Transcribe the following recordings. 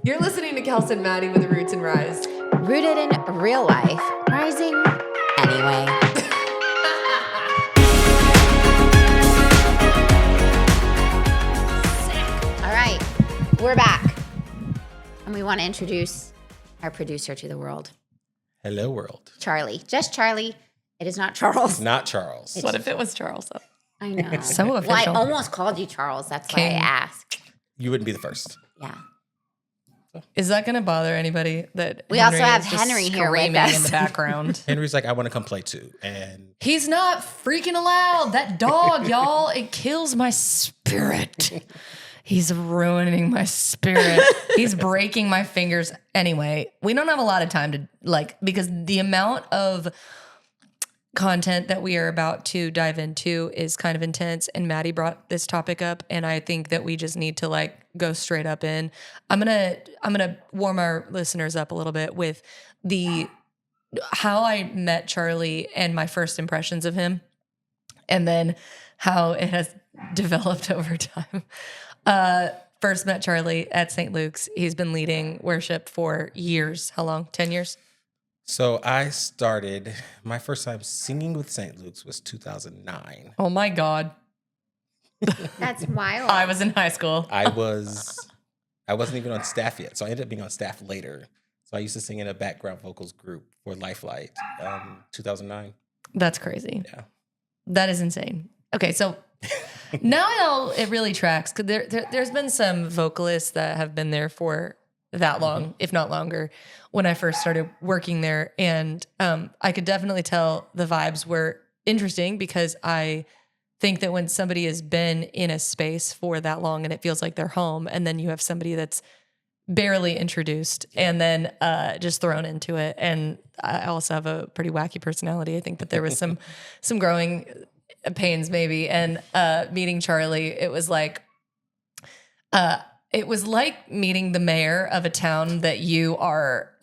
You're listening to Kels and Madi with Roots and Rise. Rooted in real life, rising anyway. All right, we're back. And we want to introduce our producer to the world. Hello, world. Charlie. Just Charlie. It is not Charles. It's not Charles. What if it was Charles? I know. So Well, I official. almost called you Charles. That's why I King. asked. You wouldn't be the first. Yeah. Is that going to bother anybody that We also have is just Henry here with screaming us. in the background? Henry's like, I want to come play too. And He's not freaking allowed. That dog, y'all, it kills my spirit. He's ruining my spirit. He's breaking my fingers. Anyway, we don't have a lot of time to because the amount of content that we are about to dive into is kind of intense, and Maddie brought this topic up, and I think that we just need to go straight up in. I'm gonna warm our listeners up a little bit with how I met Charlie and my first impressions of him, and then how it has developed over time. First met Charlie at St. Luke's. He's been leading worship for years. How long? 10 years? so I started, my first time singing with St. Luke's was 2009. Oh my God. That's wild. I was in high school. I wasn't even on staff yet. So I ended up being on staff later. So I used to sing in a background vocals group for Lifelight, 2009. That's crazy. Yeah. That is insane. Okay, so now it really tracks, because there's been some vocalists that have been there for that long, if not longer, when I first started working there. And I could definitely tell the vibes were interesting, because I think that when somebody has been in a space for that long and it feels like they're home, and then you have somebody that's barely introduced and then just thrown into it. And I also have a pretty wacky personality. I think that there was some growing pains maybe. And meeting Charlie, it was like meeting the mayor of a town that you're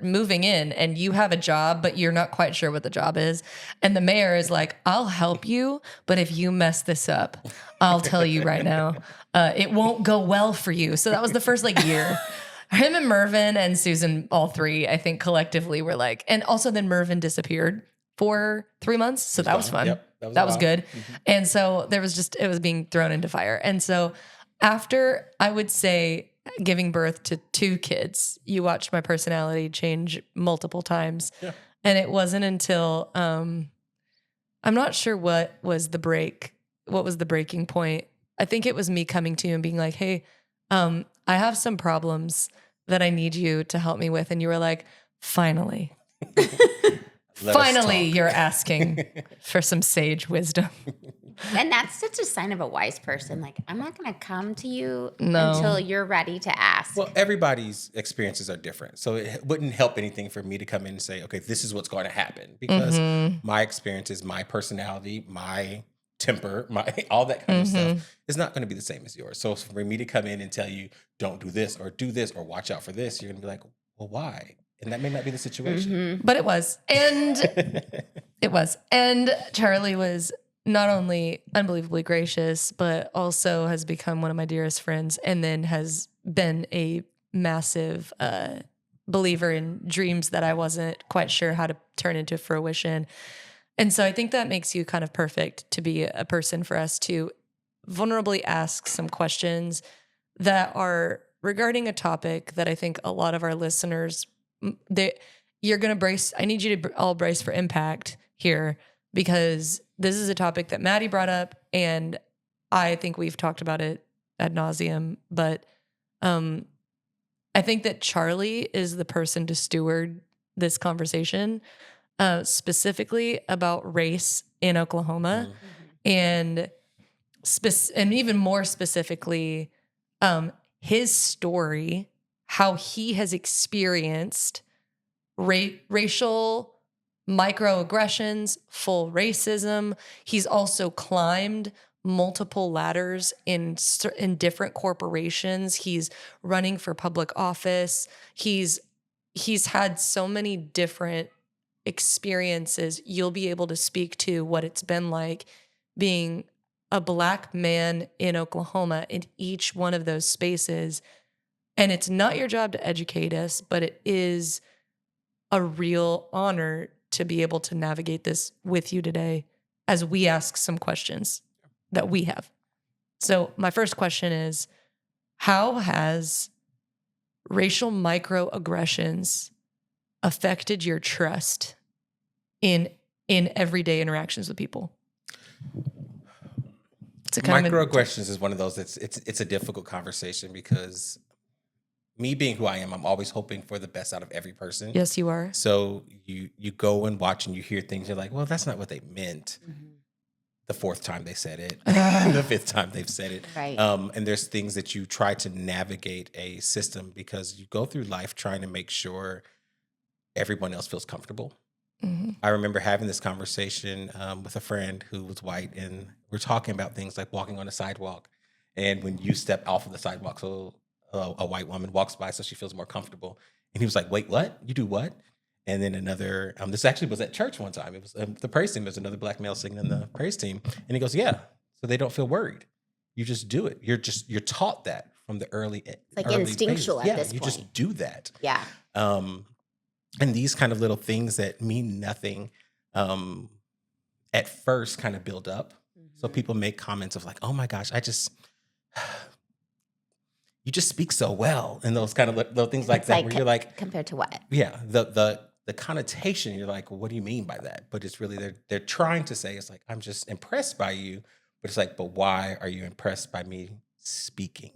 moving in and you have a job, but you're not quite sure what the job is. And the mayor is like, I'll help you, but if you mess this up, I'll tell you right now, it won't go well for you. So that was the first year. Him and Mervin and Susan, all three, I think collectively were and also then Mervin disappeared for 3 months. So that was fun. Yep, that was good. Mm-hmm. And so it was being thrown into fire. And so after, I would say, giving birth to 2 kids, you watched my personality change multiple times. Yeah. And it wasn't until, I'm not sure what was the breaking point. I think it was me coming to you and being like, hey, I have some problems that I need you to help me with. And you were like, finally. Finally, you're asking for some sage wisdom. And that's such a sign of a wise person. I'm not going to come to you No. until you're ready to ask. Well, everybody's experiences are different. So it wouldn't help anything for me to come in and say, okay, this is what's going to happen. Because my experiences, my personality, my temper, all that kind of stuff is not going to be the same as yours. So for me to come in and tell you, don't do this or watch out for this, you're going to be like, well, why? And that may not be the situation. But it was. And it was. And Charlie was not only unbelievably gracious, but also has become one of my dearest friends, and then has been a massive believer in dreams that I wasn't quite sure how to turn into fruition. And so I think that makes you kind of perfect to be a person for us to vulnerably ask some questions that are regarding a topic that I think a lot of our listeners, you're going to brace. I need you to all brace for impact here, because this is a topic that Maddie brought up, and I think we've talked about it ad nauseum. But I think that Charlie is the person to steward this conversation, specifically about race in Oklahoma, and even more specifically, his story, how he has experienced racial microaggressions, full racism. He's also climbed multiple ladders in different corporations. He's running for public office. He's had so many different experiences. You'll be able to speak to what it's been like being a Black man in Oklahoma in each one of those spaces. And it's not your job to educate us, but it is a real honor to be able to navigate this with you today as we ask some questions that we have. So my first question is, how has racial microaggressions affected your trust in everyday interactions with people? Microaggressions is one of those that's it's a difficult conversation because me being who I am, I'm always hoping for the best out of every person. Yes, you are. So you go and watch and you hear things, you're like, well, that's not what they meant. The fourth time they said it, the fifth time they've said it. Right. And there's things that you try to navigate a system because you go through life trying to make sure everyone else feels comfortable. I remember having this conversation with a friend who was white, and we're talking about things like walking on a sidewalk. And when you step off of the sidewalk, so a white woman walks by so she feels more comfortable. And he was like, wait, what? You do what? And then another, this actually was at church one time. It was the praise team. There's another Black male singing in the praise team. And he goes, yeah, so they don't feel worried. You just do it. You're taught that from the early It's like instinctual phases. at this point. You just do that. Yeah. And these kind of little things that mean nothing at first kind of build up. So people make comments of like, oh my gosh, you just speak so well. And those kind of little things like that, where you're like, compared to what? yeah, the connotation, you're like, well, what do you mean by that? But it's really, they're trying to say, it's like, I'm just impressed by you. But it's like, but why are you impressed by me speaking?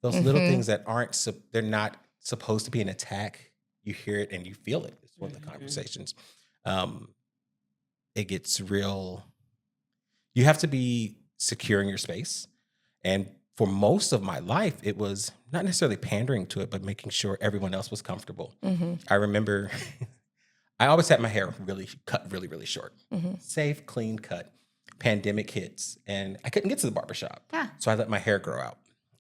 Those little things that they're not supposed to be an attack. You hear it and you feel it. It's one of the conversations. It gets real. You have to be secure in your space. And for most of my life, it was not necessarily pandering to it, but making sure everyone else was comfortable. I remember I always had my hair cut really short. Safe, clean cut. Pandemic hits and I couldn't get to the barbershop. Yeah. So I let my hair grow out.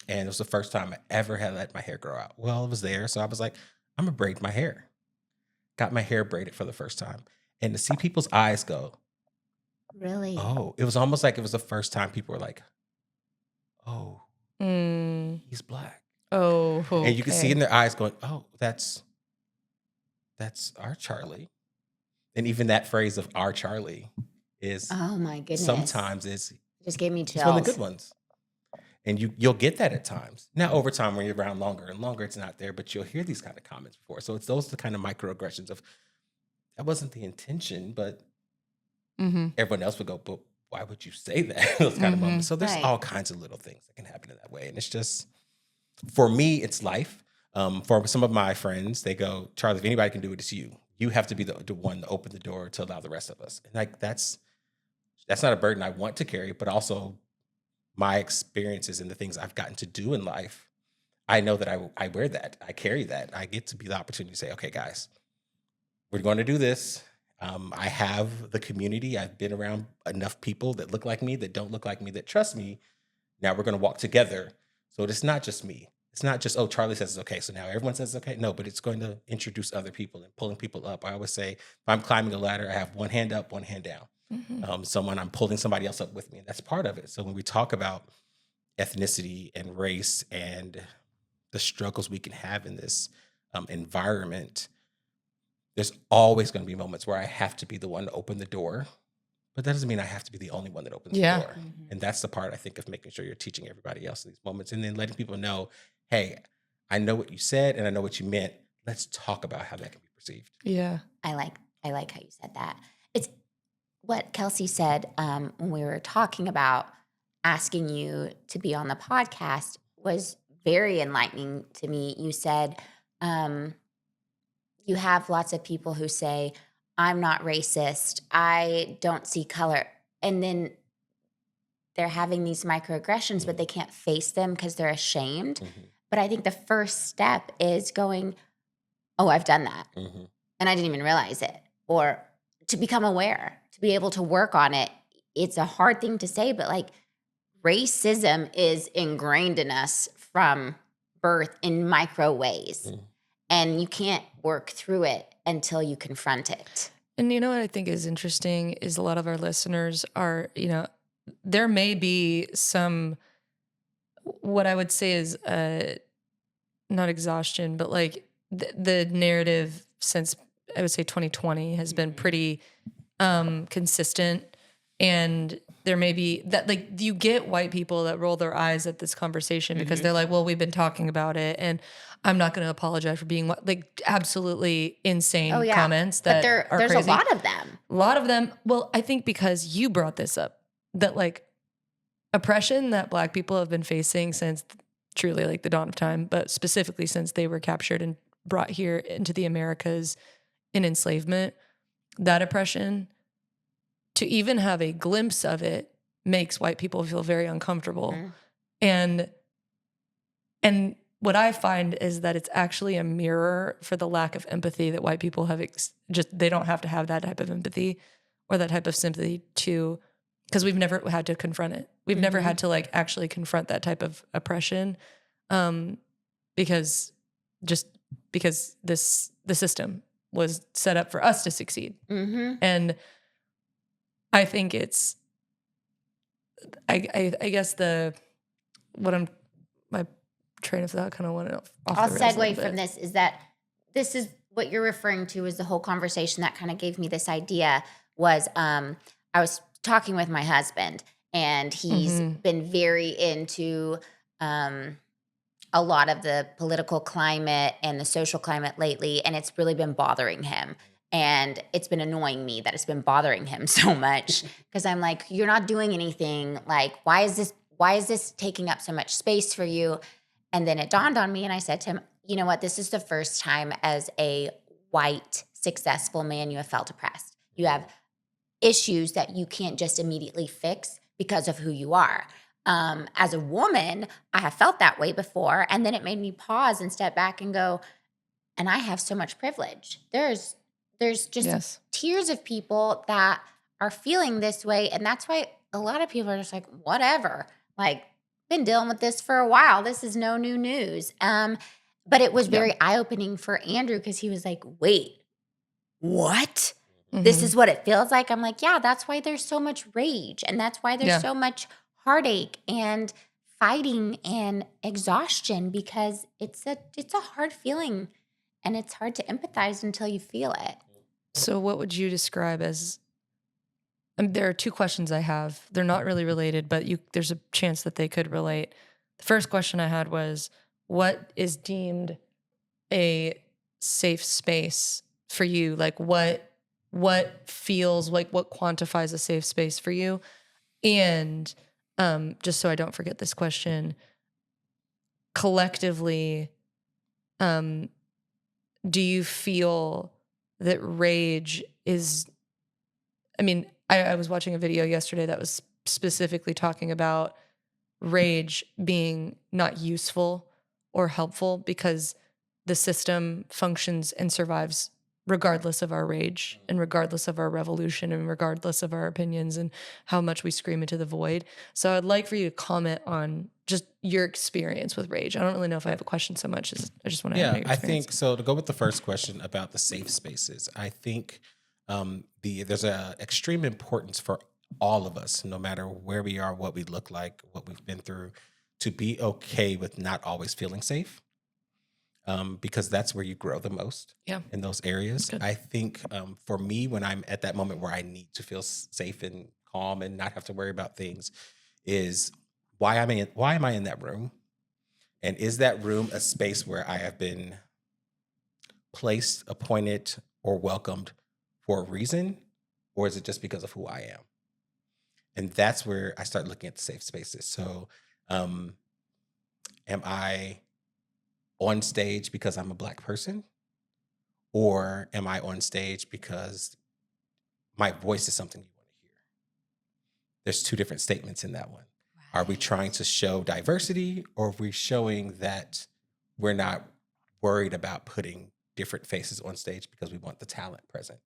And it was the first time I ever had let my hair grow out. Well, it was there. So I was like, I'm gonna braid my hair. Got my hair braided for the first time. And to see people's eyes go, Really? oh, it was almost like it was the first time people were like, oh, he's Black. Oh, okay. And you can see in their eyes going, oh, that's our Charlie. And even that phrase of our Charlie is, Oh my goodness. sometimes It just gave me it's chills. one of the good ones. And you'll get that at times. Now, over time, when you're around longer and longer, it's not there, but you'll hear these kind of comments before. So it's those the kind of microaggressions of, that wasn't the intention, but everyone else would go, but why would you say that? Those kind of moments. So there's Right. all kinds of little things that can happen in that way. And it's just, for me, it's life. For some of my friends, they go, Charlie, if anybody can do it, it's you. You have to be the one to open the door to allow the rest of us. And like, that's not a burden I want to carry, but also my experiences and the things I've gotten to do in life, I know that I wear that. I carry that. I get to be the opportunity to say, okay, guys, we're going to do this. I have the community. I've been around enough people that look like me, that don't look like me, that trust me. Now we're going to walk together. So it's not just me. It's not just, oh, Charlie says it's okay, so now everyone says it's okay. No, but it's going to introduce other people and pulling people up. I always say, if I'm climbing a ladder, I have one hand up, one hand down. I'm pulling somebody else up with me. And that's part of it. So when we talk about ethnicity and race and the struggles we can have in this environment, there's always going to be moments where I have to be the one to open the door. But that doesn't mean I have to be the only one that opens the door. And that's the part, I think, of making sure you're teaching everybody else in these moments and then letting people know, hey, I know what you said and I know what you meant. Let's talk about how that can be perceived. Yeah. I like how you said that. It's what Kelsey said when we were talking about asking you to be on the podcast was very enlightening to me. You said you have lots of people who say, I'm not racist, I don't see color. And then they're having these microaggressions, but they can't face them because they're ashamed. But I think the first step is going, oh, I've done that. And I didn't even realize it. Or to become aware, to be able to work on it. It's a hard thing to say, but like racism is ingrained in us from birth in micro ways. And you can't work through it until you confront it. And you know what I think is interesting is a lot of our listeners are, there may be some, what I would say is not exhaustion, but like the narrative since I would say 2020 has been pretty consistent. And there may be that, like, you get white people that roll their eyes at this conversation because they're like, well, we've been talking about it and I'm not going to apologize for being like absolutely insane comments that are there's crazy. A lot of them. A lot of them. Well, I think because you brought this up, that like oppression that Black people have been facing since truly like the dawn of time, but specifically since they were captured and brought here into the Americas in enslavement, that oppression, to even have a glimpse of it makes white people feel very uncomfortable. And what I find is that it's actually a mirror for the lack of empathy that white people have. They don't have to have that type of empathy or that type of sympathy because we've never had to confront it. We've never had to like actually confront that type of oppression, because the system was set up for us to succeed. And I think it's, I guess my train of thought kind of went off. I'll segue from this is that this is what you're referring to is the whole conversation that kind of gave me this idea was, I was talking with my husband and he's been very into, a lot of the political climate and the social climate lately. And it's really been bothering him. And it's been annoying me that it's been bothering him so much because I'm like, you're not doing anything. Like, why is this taking up so much space for you? And then it dawned on me and I said to him, you know what? This is the first time as a white, successful man you have felt oppressed. You have issues that you can't just immediately fix because of who you are. As a woman, I have felt that way before. And then it made me pause and step back and go, and I have so much privilege. There's just tiers of people that are feeling this way. And that's why a lot of people are just like, whatever, like been dealing with this for a while. This is no new news. But it was very eye-opening for Andrew because he was like, wait, what? This is what it feels like? I'm like, yeah, that's why there's so much rage. And that's why there's so much heartache and fighting and exhaustion because it's a hard feeling and it's hard to empathize until you feel it. So what would you describe as, there are two questions I have. They're not really related, but there's a chance that they could relate. The first question I had was, what is deemed a safe space for you? Like what feels like, what quantifies a safe space for you? And just so I don't forget this question, collectively, do you feel that rage is, I was watching a video yesterday that was specifically talking about rage being not useful or helpful because the system functions and survives regardless of our rage and regardless of our revolution and regardless of our opinions and how much we scream into the void. So I'd like for you to comment on just your experience with rage. I don't really know if I have a question so much as I just want to know your experience. I think so. To go with the first question about the safe spaces, I think there's an extreme importance for all of us, no matter where we are, what we look like, what we've been through, to be okay with not always feeling safe. Because that's where you grow the most in those areas. I think for me, when I'm at that moment where I need to feel safe and calm and not have to worry about things, is why am I in that room? And is that room a space where I have been placed, appointed, or welcomed for a reason? Or is it just because of who I am? And that's where I start looking at the safe spaces. So am I on stage because I'm a Black person? Or am I on stage because my voice is something you want to hear? There's two different statements in that one. Right. Are we trying to show diversity, or are we showing that we're not worried about putting different faces on stage because we want the talent present?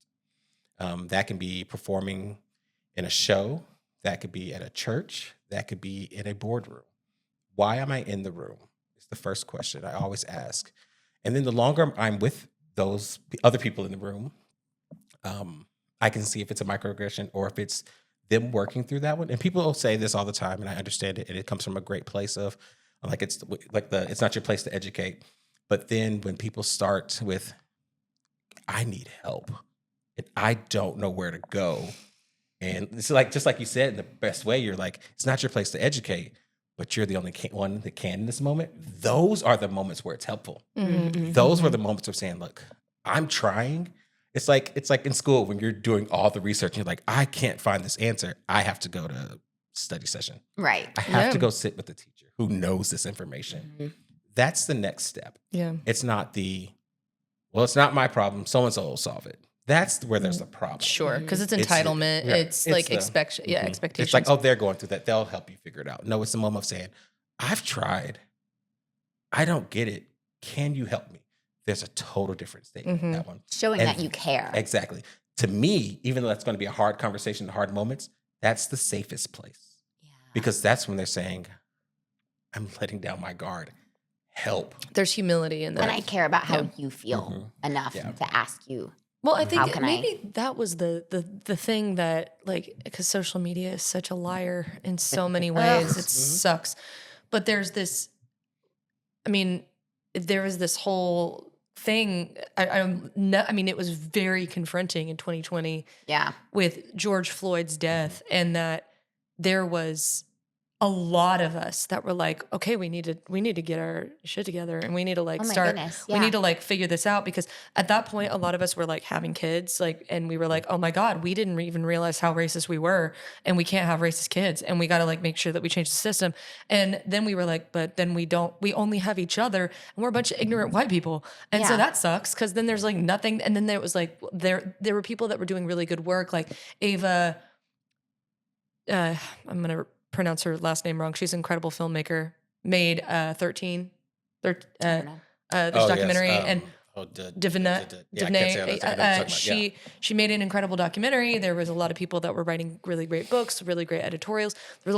That can be performing in a show, that could be at a church, that could be in a boardroom. Why am I in the room? The first question I always ask. And then the longer I'm with those other people in the room, I can see if it's a microaggression or if it's them working through that one. And people will say this all the time, and I understand it. And it comes from a great place of like, it's not your place to educate. But then when people start with, I need help and I don't know where to go. And it's like, just like you said, in the best way, you're like, it's not your place to educate, but you're the only one that can in this moment. Those are the moments where it's helpful. Those were the moments of saying, look, I'm trying. It's like in school when you're doing all the research and you're like, I can't find this answer. I have to go to study session. Right. I have to go sit with the teacher who knows this information. That's the next step. Yeah. It's not it's not my problem. So-and-so will solve it. That's where there's a problem. Sure. Because it's entitlement. It's like expectations. It's like, oh, they're going through that. They'll help you figure it out. No, it's the moment of saying, I've tried. I don't get it. Can you help me? There's a total different statement in that one. Showing that you care. Exactly. To me, even though that's going to be a hard conversation, hard moments, that's the safest place. Yeah. Because that's when they're saying, I'm letting down my guard. Help. There's humility in that. And I care about how you feel enough to ask you. Well, I think maybe that was the thing that, like, because social media is such a liar in so many ways. It sucks. But there's this, I mean, there was this whole thing. I mean, it was very confronting in 2020 with George Floyd's death, and that there was a lot of us that were like, okay, we need to get our shit together, and we need to like we need to like figure this out, because at that point a lot of us were like having kids, like, and we were like, oh my God, we didn't even realize how racist we were, and we can't have racist kids, and we got to like make sure that we change the system. And then we were like, but then we only have each other, and we're a bunch of ignorant white people. And so that sucks, because then there's like nothing. And then there was like, there were people that were doing really good work, like Ava, I'm going to pronounce her last name wrong. She's an incredible filmmaker. Made 13. This documentary, and Divina. She made an incredible documentary. There was a lot of people that were writing really great books, really great editorials. There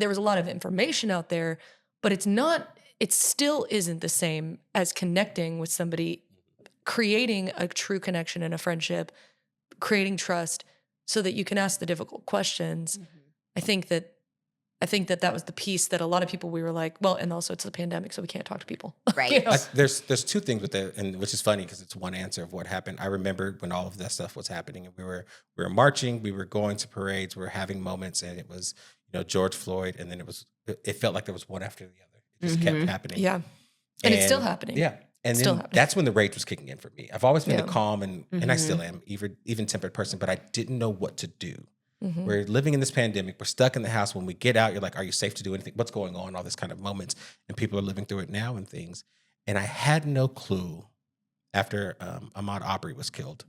was a lot of information out there, but it still isn't the same as connecting with somebody, creating a true connection and a friendship, creating trust so that you can ask the difficult questions. I think that was the piece that a lot of people, we were like, well, and also it's the pandemic, so we can't talk to people. Right. You know? There's two things with that, and which is funny because it's one answer of what happened. I remember when all of that stuff was happening, and we were marching, we were going to parades, we were having moments, and it was, George Floyd, and then it felt like there was one after the other. It just kept happening. Yeah. And it's still happening. Yeah. And then that's when the rage was kicking in for me. I've always been the calm and I still am, even tempered person, but I didn't know what to do. We're living in this pandemic. We're stuck in the house. When we get out, you're like, are you safe to do anything? What's going on? All this kind of moments. And people are living through it now and things. And I had no clue after Ahmaud Arbery was killed.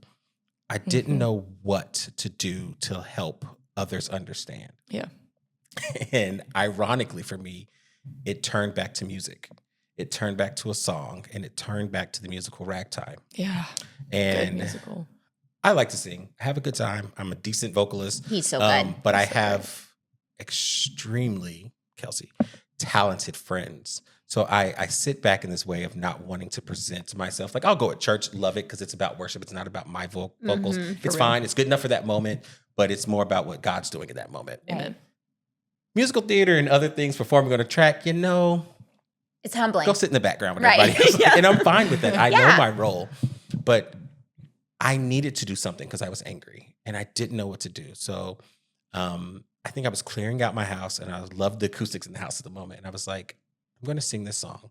I didn't know what to do to help others understand. Yeah. And ironically for me, it turned back to music. It turned back to a song, and it turned back to the musical Ragtime. Yeah. And good musical. I like to sing. I have a good time. I'm a decent vocalist. He's so good. But I have extremely, Kelsey, talented friends. So I sit back in this way of not wanting to present myself. Like, I'll go at church, love it, because it's about worship. It's not about my vocals. It's fine. It's good enough for that moment, but it's more about what God's doing in that moment. Right. Amen. Musical theater and other things, performing on a track, it's humbling. Go sit in the background with everybody else. And I'm fine with that. I know my role. But I needed to do something because I was angry and I didn't know what to do. So I think I was clearing out my house, and I loved the acoustics in the house at the moment. And I was like, I'm going to sing this song.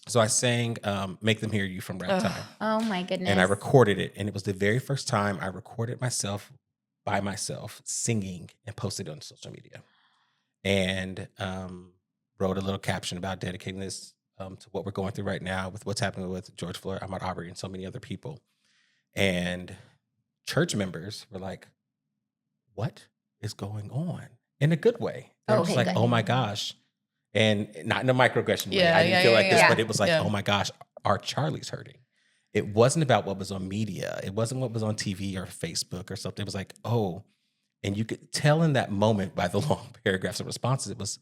So I sang Make Them Hear You from Ragtime. Oh my goodness. And I recorded it. And it was the very first time I recorded myself by myself singing and posted it on social media. And wrote a little caption about dedicating this to what we're going through right now with what's happening with George Floyd, Ahmaud Arbery, and so many other people. And church members were like, what is going on? In a good way. They were just like, oh my gosh. And not in a microaggression way. I didn't feel like this, but it was like, oh my gosh, our Charlie's hurting. It wasn't about what was on media. It wasn't what was on TV or Facebook or something. It was like, oh, and you could tell in that moment by the long paragraphs of responses, it was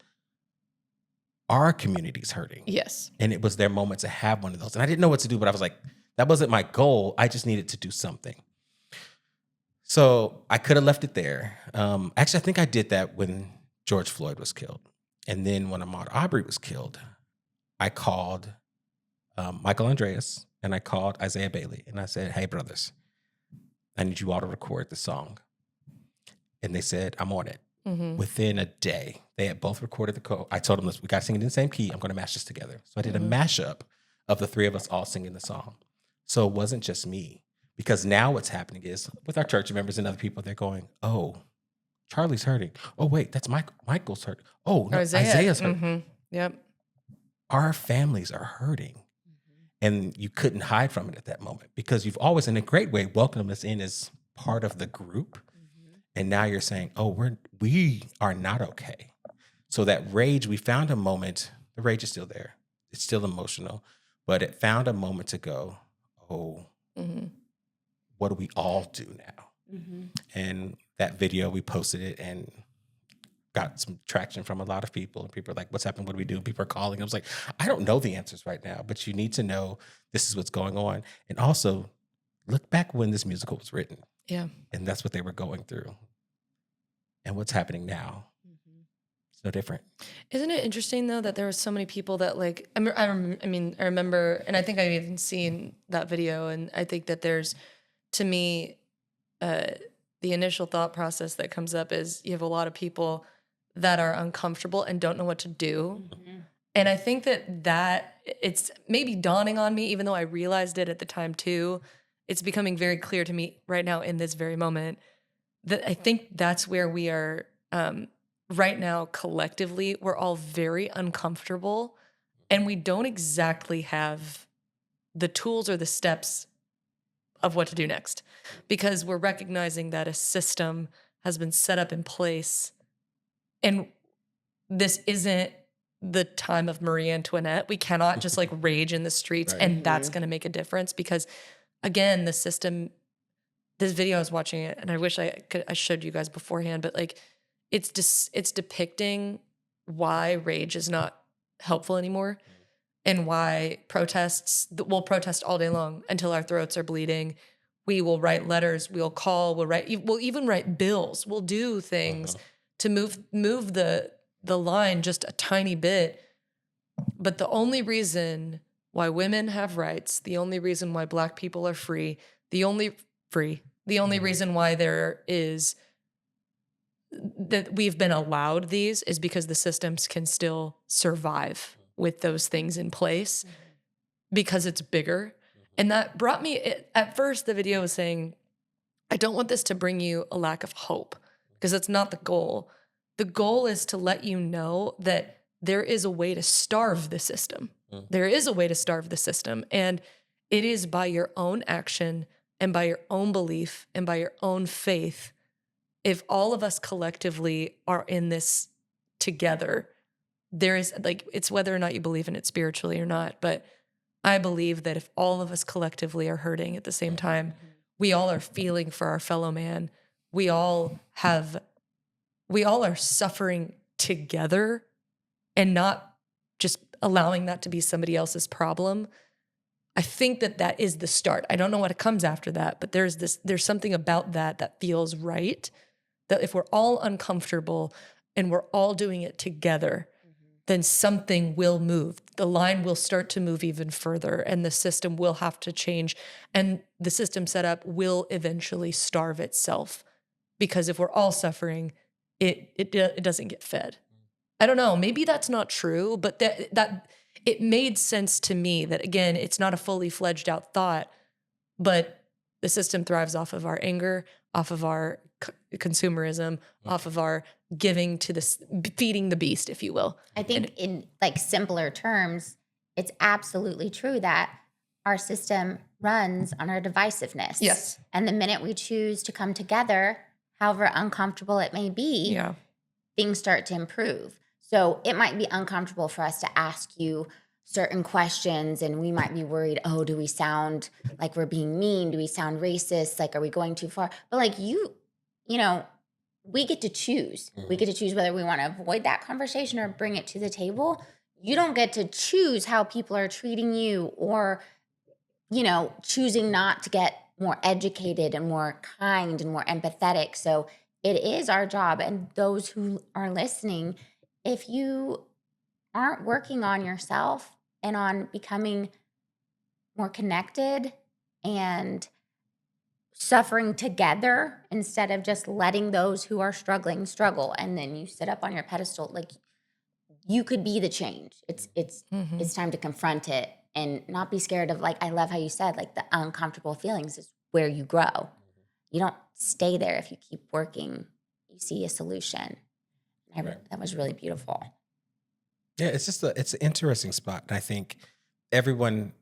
our community's hurting. Yes. And it was their moment to have one of those. And I didn't know what to do, but I was like, that wasn't my goal. I just needed to do something. So I could have left it there. Actually, I think I did that when George Floyd was killed. And then when Ahmaud Arbery was killed, I called Michael Andreas and I called Isaiah Bailey. And I said, hey, brothers, I need you all to record the song. And they said, I'm on it. Within a day, they had both recorded the code. I told them, we got to sing it in the same key. I'm going to mash this together. So I did a mashup of the three of us all singing the song. So it wasn't just me. Because now what's happening is with our church members and other people, they're going, oh, Charlie's hurting. Oh, wait, that's Michael's hurting. Oh, no, Isaiah's hurting. Yep. Our families are hurting. And you couldn't hide from it at that moment because you've always, in a great way, welcomed us in as part of the group. And now you're saying, oh, we are not okay. So that rage, we found a moment. The rage is still there. It's still emotional. But it found a moment to go, oh, what do we all do now? And that video, we posted it and got some traction from a lot of people. And people are like, what's happening? What do we do? People are calling. I was like, I don't know the answers right now, but you need to know this is what's going on. And also look back when this musical was written. Yeah. And that's what they were going through. And what's happening now? It's no different. Isn't it interesting though that there were so many people that like I remember, and I think I've even seen that video, and I think that there's, to me, the initial thought process that comes up is you have a lot of people that are uncomfortable and don't know what to do, and I think that it's maybe dawning on me, even though I realized it at the time too. It's becoming very clear to me right now in this very moment that I think that's where we are. Right now, collectively, we're all very uncomfortable and we don't exactly have the tools or the steps of what to do next because we're recognizing that a system has been set up in place and this isn't the time of Marie Antoinette. We cannot just like rage in the streets and that's going to make a difference because, again, the system, this video I was watching it and I wish I showed you guys beforehand, but like, it's depicting why rage is not helpful anymore and why we'll protest all day long until our throats are bleeding. We will write letters, we'll call, we'll even write bills. We'll do things to move the line just a tiny bit. But the only reason why women have rights, the only reason why Black people are free, the only reason why there is that we've been allowed these is because the systems can still survive with those things in place because it's bigger. And that brought me, at first the video was saying, I don't want this to bring you a lack of hope because that's not the goal. The goal is to let you know that there is a way to starve the system. There is a way to starve the system. And it is by your own action and by your own belief and by your own faith. If all of us collectively are in this together, there is like, it's whether or not you believe in it spiritually or not, but I believe that if all of us collectively are hurting at the same time, we all are feeling for our fellow man. We all are suffering together and not just allowing that to be somebody else's problem. I think that is the start. I don't know what comes after that, but there's something about that feels right. That if we're all uncomfortable and we're all doing it together, then something will move. The line will start to move even further and the system will have to change. And the system setup will eventually starve itself because if we're all suffering, it doesn't get fed. I don't know, maybe that's not true, but that it made sense to me that, again, it's not a fully fledged out thought, but the system thrives off of our anger, off of our consumerism, off of our giving to this, feeding the beast, if you will. I think in like simpler terms, it's absolutely true that our system runs on our divisiveness. Yes. And the minute we choose to come together, however uncomfortable it may be, things start to improve. So it might be uncomfortable for us to ask you certain questions and we might be worried, oh, do we sound like we're being mean? Do we sound racist? Like, are we going too far? But like you know, we get to choose. We get to choose whether we want to avoid that conversation or bring it to the table. You don't get to choose how people are treating you or, you know, choosing not to get more educated and more kind and more empathetic. So it is our job. And those who are listening, if you aren't working on yourself and on becoming more connected and suffering together instead of just letting those who are struggling struggle, and then you sit up on your pedestal, like you could be the change. It's time to confront it and not be scared of, like, I love how you said, like, the uncomfortable feelings is where you grow. You don't stay there. If you keep working, you see a solution. That was really beautiful. Yeah, it's an interesting spot. And I think everyone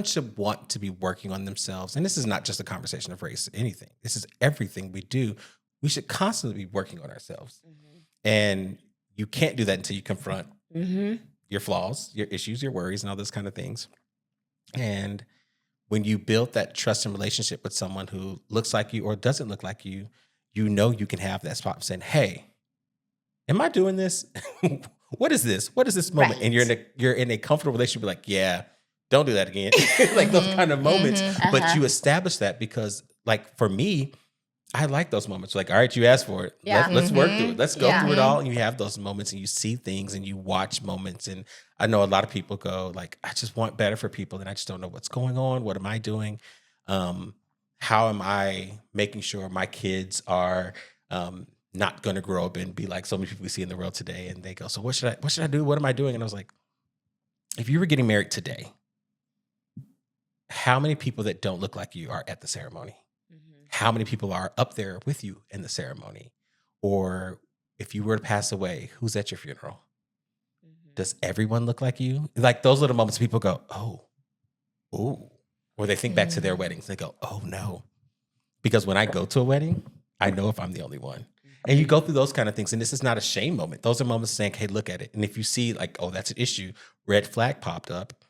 should want to be working on themselves. And this is not just a conversation of race, anything. This is everything we do. We should constantly be working on ourselves. And you can't do that until you confront your flaws, your issues, your worries, and all those kind of things. And when you build that trust and relationship with someone who looks like you or doesn't look like you, you know you can have that spot saying, hey, am I doing this? What is this? What is this moment? Right. And you're in a comfortable relationship, like, yeah, don't do that again. Like those kind of moments. But you establish that because, like, for me, I like those moments. Like, all right, you asked for it. Yeah. Let's work through it. Let's go through it all. And you have those moments and you see things and you watch moments. And I know a lot of people go like, I just want better for people. And I just don't know what's going on. What am I doing? How am I making sure my kids are not going to grow up and be like so many people we see in the world today? And they go, so what should I do? What am I doing? And I was like, if you were getting married today, how many people that don't look like you are at the ceremony? How many people are up there with you in the ceremony? Or if you were to pass away, who's at your funeral? Does everyone look like you? Like those little moments people go, oh, or they think back to their weddings. They go, oh no. Because when I go to a wedding, I know if I'm the only one. And you go through those kind of things. And this is not a shame moment. Those are moments saying, hey, look at it. And if you see like, oh, that's an issue, red flag popped up,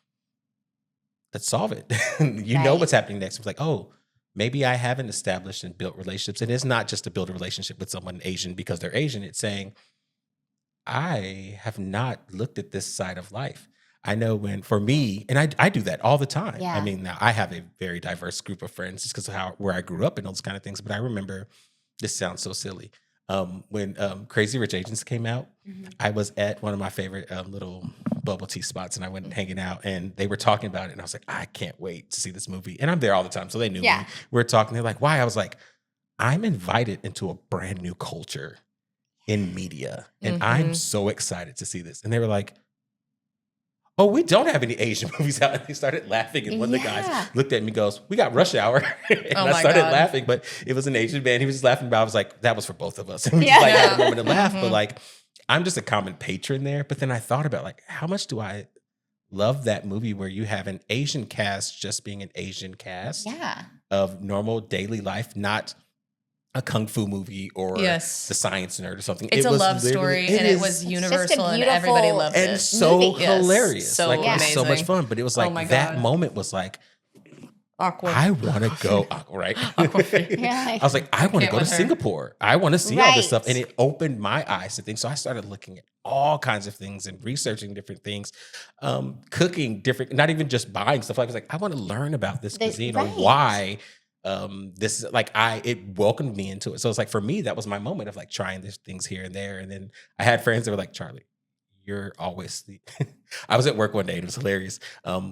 let's solve it. You know what's happening next. It's like, oh, maybe I haven't established and built relationships. And it's not just to build a relationship with someone Asian because they're Asian. It's saying, I have not looked at this side of life. I know when, for me, and I do that all the time. Yeah. I mean, now I have a very diverse group of friends just because of where I grew up and those kind of things. But I remember, this sounds so silly. When Crazy Rich Asians came out, I was at one of my favorite little bubble tea spots and I went hanging out and they were talking about it and I was like, I can't wait to see this movie. And I'm there all the time. So they knew me. We were talking. They're like, why? I was like, I'm invited into a brand new culture in media and I'm so excited to see this. And they were like, oh, we don't have any Asian movies out. And they started laughing. And one of the guys looked at me and goes, we got Rush Hour. And I started laughing, but it was an Asian man. He was just laughing about it. I was like, that was for both of us. And we just like had a moment to laugh. But like, I'm just a common patron there. But then I thought about like, how much do I love that movie where you have an Asian cast just being an Asian cast of normal daily life, not a kung fu movie or the Science Nerd or something. It's a love story and it was universal and everybody loved it. And so hilarious. So like amazing. it was so much fun. But it was like that moment was like, awkward. I want to go, right? I was like, I want to go to Singapore. I want to see all this stuff. And it opened my eyes to things. So I started looking at all kinds of things and researching different things, cooking different, not even just buying stuff. I was like, I want to learn about this cuisine or why this is like, it welcomed me into it. So it's like, for me, that was my moment of like trying these things here and there. And then I had friends that were like, Charlie, you're always I was at work one day and it was hilarious.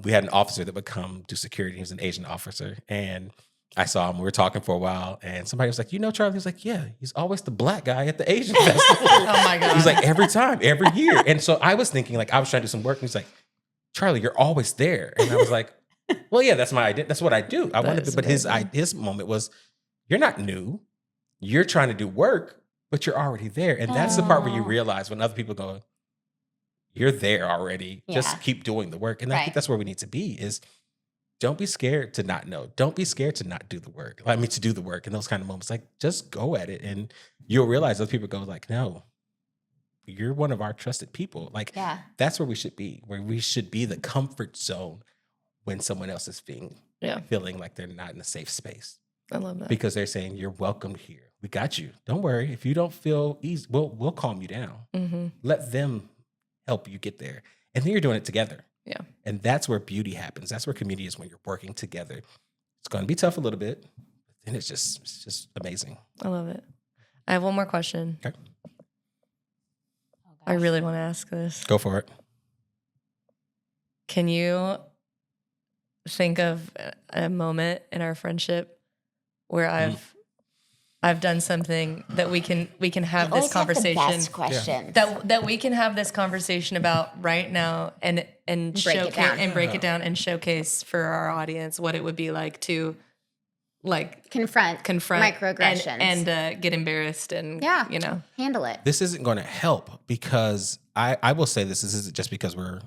We had an officer that would come do security. He was an Asian officer. And I saw him. We were talking for a while. And somebody was like, you know, Charlie? He was like, yeah, he's always the black guy at the Asian festival. Oh my God. He's like, every time, every year. And so I was thinking, like, I was trying to do some work. And he's like, Charlie, you're always there. And I was like, well, yeah, that's my idea. That's what I do. I want to, but his moment was, you're not new. You're trying to do work, but you're already there. And that's the part where you realize when other people go, you're there already. Just keep doing the work. And I think that's where we need to be is don't be scared to not know. Don't be scared to not do the work. I mean, to do the work and those kind of moments. Like, just go at it. And you'll realize those people go like, no, you're one of our trusted people. Like, that's where we should be, where we should be the comfort zone when someone else is feeling like they're not in a safe space. I love that. Because they're saying, you're welcome here. We got you. Don't worry. If you don't feel easy, we'll calm you down. Let them help you get there. And then you're doing it together. Yeah. And that's where beauty happens. That's where community is, when you're working together It's going to be tough a little bit. And it's just amazing. I love it. I have one more question. Okay. I really want to ask this. Go for it. Can you think of a moment in our friendship where I've done something that we can have You this always have the conversation best questions. that we can have this conversation about right now and Break it down. break it down and showcase for our audience what it would be like to like confront microaggressions and get embarrassed and you know, handle it. This isn't going to help because I will say this isn't just because we're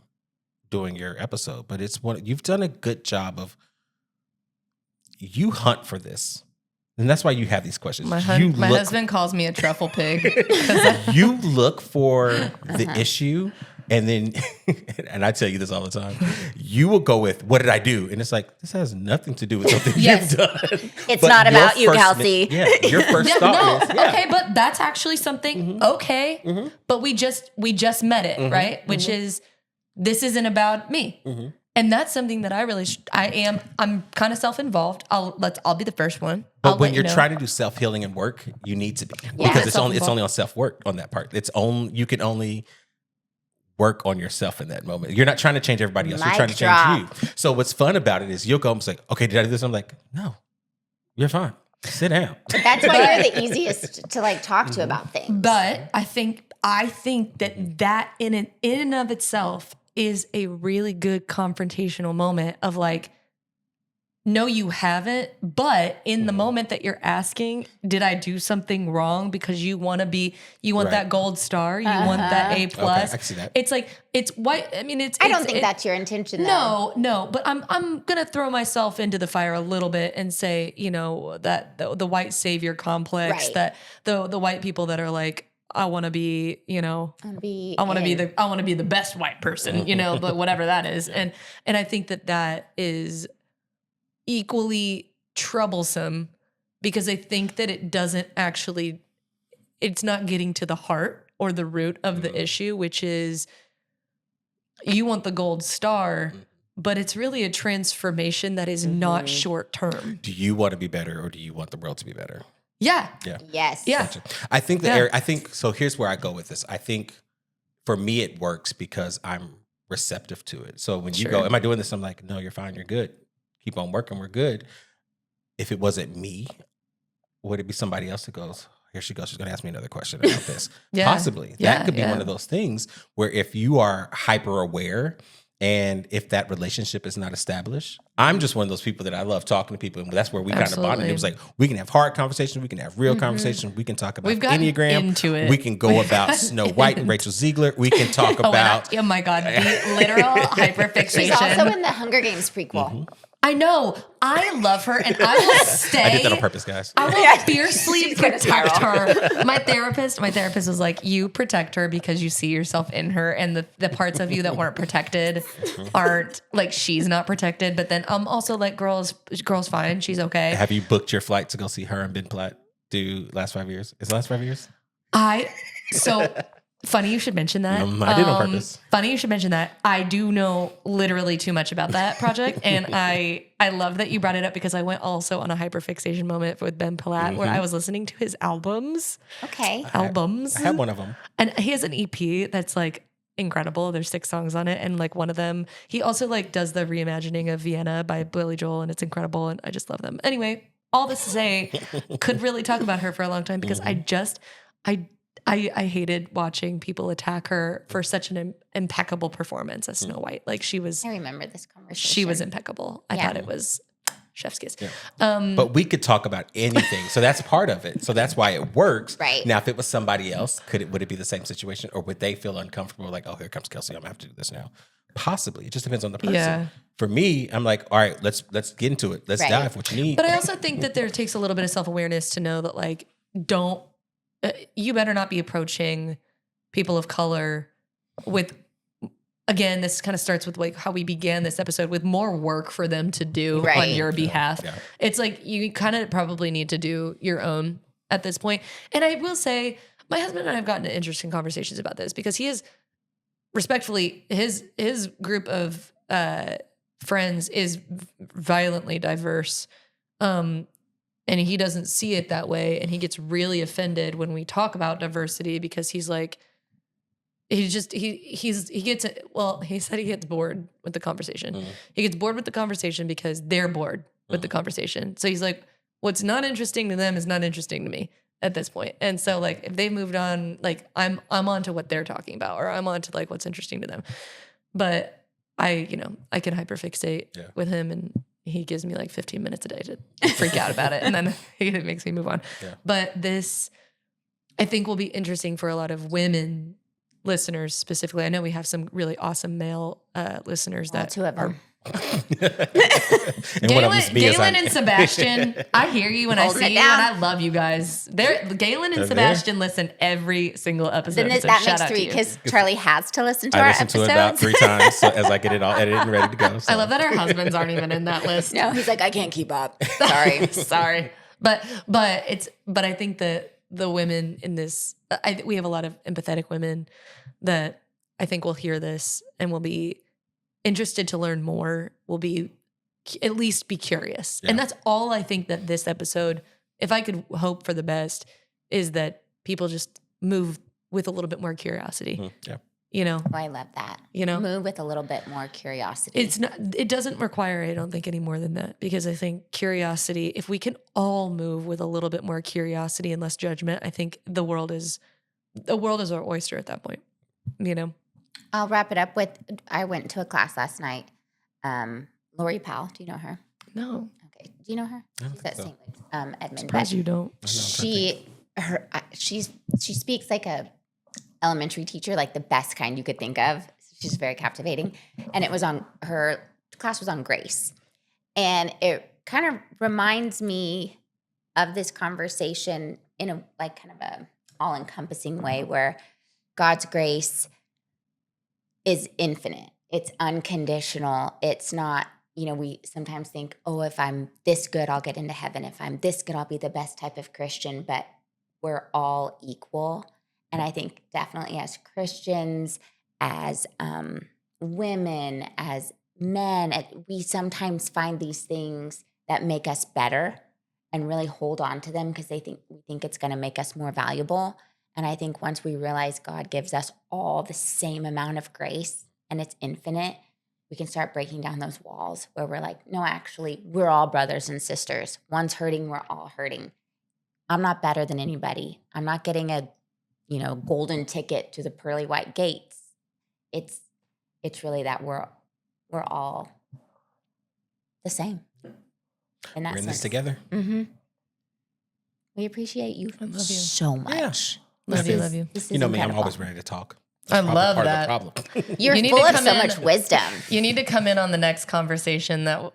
doing your episode, but it's one you've done a good job of. You hunt for this. And that's why you have these questions. My husband calls me a truffle pig. You look for the issue, and then, and I tell you this all the time, you will go with, what did I do? And it's like, this has nothing to do with something you've done. It's But not your about you, first Kelsey. Your first thought is, okay, but that's actually something, okay, but we just met it, right? Which is, this isn't about me. And that's something that I really, I'm kind of self-involved. I'll be the first one. But when you're trying to do self-healing and work, you need to be, because it's only on self-work on that part. You can only work on yourself in that moment. You're not trying to change everybody else. You're trying to change you. So what's fun about it is you'll go and say, okay, did I do this? I'm like, no, you're fine. Sit down. But that's why you're the easiest to like talk to about things. But I think that in and of itself is a really good confrontational moment of like, no, you haven't. But in the moment that you're asking, did I do something wrong? Because you want that gold star, you want that A+. Okay, I can see that. It's like, it's white. I mean, I don't think that's your intention though. No, but I'm gonna throw myself into the fire a little bit and say, you know, that the white savior complex, that the white people that are like, I want to be, you know, I want to be the best white person, you know, but whatever that is. And I think that is equally troublesome because I think that it doesn't actually, it's not getting to the heart or the root of the issue, which is you want the gold star, but it's really a transformation that is not short term. Do you want to be better or do you want the world to be better? Yeah. Yes. Yeah. Gotcha. I think so here's where I go with this. I think for me, it works because I'm receptive to it. So when you go, am I doing this? I'm like, no, you're fine. You're good. Keep on working. We're good. If it wasn't me, would it be somebody else that goes, here she goes. She's going to ask me another question about this. Possibly. That could be one of those things where if you are hyper aware and if that relationship is not established, I'm just one of those people that I love talking to people. And that's where we kind of bonded. It was like, we can have hard conversations. We can have real conversations. We can talk about Enneagram. Into it. We can go about Snow White and Rachel Ziegler. We can talk about. Oh my God. The literal hyperfixation. She's also in the Hunger Games prequel. I know. I love her and I will stay. I did that on purpose, guys. I will fiercely protect her. My therapist was like, you protect her because you see yourself in her and the parts of you that weren't protected aren't like she's not protected. But then I'm also like, girl's fine. She's okay. Have you booked your flight to go see her and Ben Platt do last 5 years? Is it the last 5 years? Funny you should mention that. I did on purpose. Funny you should mention that. I do know literally too much about that project. And I love that you brought it up because I went also on a hyperfixation moment with Ben Platt where I was listening to his albums. Okay. I have one of them. And he has an EP that's like incredible. There's 6 songs on it. And like one of them, he also like does the reimagining of Vienna by Billy Joel and it's incredible. And I just love them. Anyway, all this to say, could really talk about her for a long time because I hated watching people attack her for such an impeccable performance as Snow White. Like I remember this conversation. She was impeccable. I thought it was chef's kiss. Yeah. But we could talk about anything. So that's part of it. So that's why it works. Right. Now, if it was somebody else, would it be the same situation or would they feel uncomfortable? Like, oh, here comes Kelsey. I'm gonna have to do this now. Possibly. It just depends on the person. Yeah. For me, I'm like, all right, let's get into it. Let's dive what you need. But I also think that there takes a little bit of self-awareness to know that like, you better not be approaching people of color with, again, this kind of starts with like how we began this episode with more work for them to do on your behalf. Yeah. It's like you kind of probably need to do your own at this point. And I will say, my husband and I have gotten into interesting conversations about this because he is respectfully, his group of friends is violently diverse And he doesn't see it that way. And he gets really offended when we talk about diversity because he's like, he said he gets bored with the conversation. He gets bored with the conversation because they're bored with the conversation. So he's like, what's not interesting to them is not interesting to me at this point. And so like, if they moved on, like I'm on to what they're talking about, or I'm on to like what's interesting to them. But I can hyperfixate with him, and he gives me like 15 minutes a day to freak out about it. And then it makes me move on. Yeah. But this, I think, will be interesting for a lot of women listeners specifically. I know we have some really awesome male listeners that two of them. Galen and Sebastian, I hear you when I see you, and I love you guys. Galen and Sebastian listen every single episode. Then that makes 3 because Charlie has to listen to our episodes. I listen to it about 3 times as I get it all edited and ready to go. So. I love that our husbands aren't even in that list. No, he's like, I can't keep up. Sorry. But I think that the women in this, we have a lot of empathetic women that I think will hear this and will be interested to learn more, will be at least be curious. Yeah. And that's all I think that this episode, if I could hope for the best, is that people just move with a little bit more curiosity. Yeah. Oh, I love that. Move with a little bit more curiosity. It doesn't require, I don't think, any more than that, because I think curiosity, if we can all move with a little bit more curiosity and less judgment, I think the world is our oyster at that point. I'll wrap it up with, I went to a class last night. Lori Powell, do you know her? No. Okay. Do you know her? She's at St. Luke's, Edmond. Surprised you don't. She speaks like a elementary teacher, like the best kind you could think of. She's very captivating. And her class was on grace. And it kind of reminds me of this conversation in a like kind of a all-encompassing way where God's grace is infinite. It's unconditional. It's not, we sometimes think, oh, if I'm this good, I'll get into heaven. If I'm this good, I'll be the best type of Christian. But we're all equal. And I think definitely as Christians, as women, as men, we sometimes find these things that make us better and really hold on to them because we think it's going to make us more valuable. And I think once we realize God gives us all the same amount of grace and it's infinite, we can start breaking down those walls where we're like, no, actually, we're all brothers and sisters. One's hurting, we're all hurting. I'm not better than anybody. I'm not getting a, golden ticket to the pearly white gates. It's really that we're all the same. In that we're in sense. this together. Mm-hmm. We appreciate you so much. Yeah. Love you. This is me, incredible. I'm always ready to talk. I love part that. Of the problem. You're full of so much wisdom. You need to come in on the next conversation that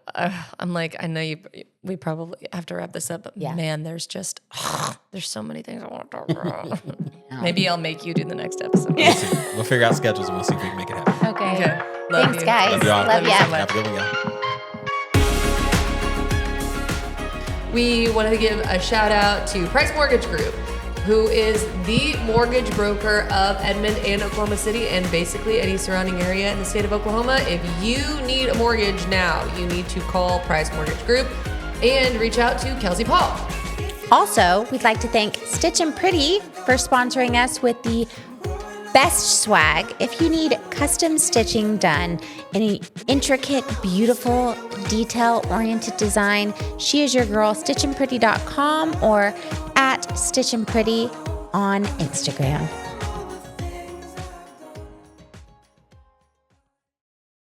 I'm like, I know we probably have to wrap this up, but man, there's just, there's so many things I want to talk about. Maybe I'll make you do the next episode. We'll see. We'll figure out schedules and we'll see if we can make it happen. Okay. Love Thanks, you. guys. Love y'all. Love ya. Have a good one, y'all. We wanted to give a shout out to Price Mortgage Group, who is the mortgage broker of Edmond and Oklahoma City and basically any surrounding area in the state of Oklahoma. If you need a mortgage now, you need to call Price Mortgage Group and reach out to Kelsey Paul. Also, we'd like to thank Stitch and Pretty for sponsoring us with the best swag. If you need custom stitching done, any intricate, beautiful, detail-oriented design, she is your girl, stitchandpretty.com or at Stitch and Pretty on Instagram.